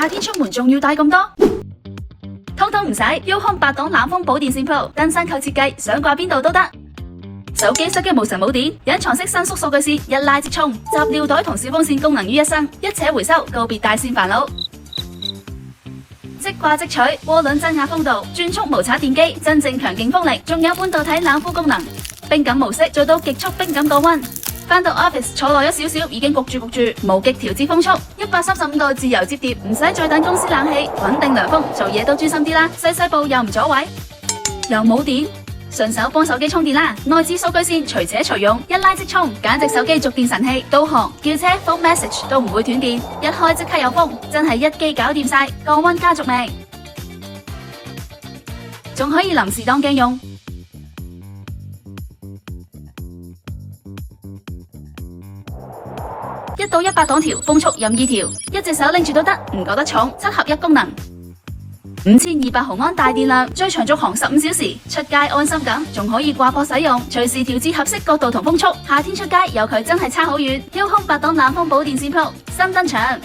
夏天出門仲要帶咁多？通通唔使，Yokom 8檔冷風寶電線 Pro 登山扣設計，想掛邊度都得。手機失驚無神冇電，隱藏式伸縮數據線一拉即充，集尿袋同小風扇功能於一身，一扯回收，告別帶線煩惱。即掛即取，渦輪增壓風度，轉速無刷電機，真正強勁風力，仲有半導體冷敷功能，冰感模式做到極速冰感降溫。返到 office 坐耐咗少少，已經焗住，無極調節風速，135度自由摺疊，唔使再等公司冷氣，穩定涼風，做嘢都專心啲啦。細部又唔阻位，又冇電，順手幫手機充電啦。內置數據線隨扯隨用，一拉即充，簡直手機續電神器。導航、叫車、phone message 都唔會斷電，一開即刻有風，真係一機搞掂晒，降溫加續命，仲可以臨時當鏡用。1到100檔調，風速任意調，一隻手拎住都得，唔覺得重，7合1功能，5200毫安大電量，最長續航15小時，出街安心感，仲可以掛膊使用，隨時調節合適角度同風速，夏天出街有佢真係差好遠。Yokom 8檔冷風寶電線 Pro 新登場。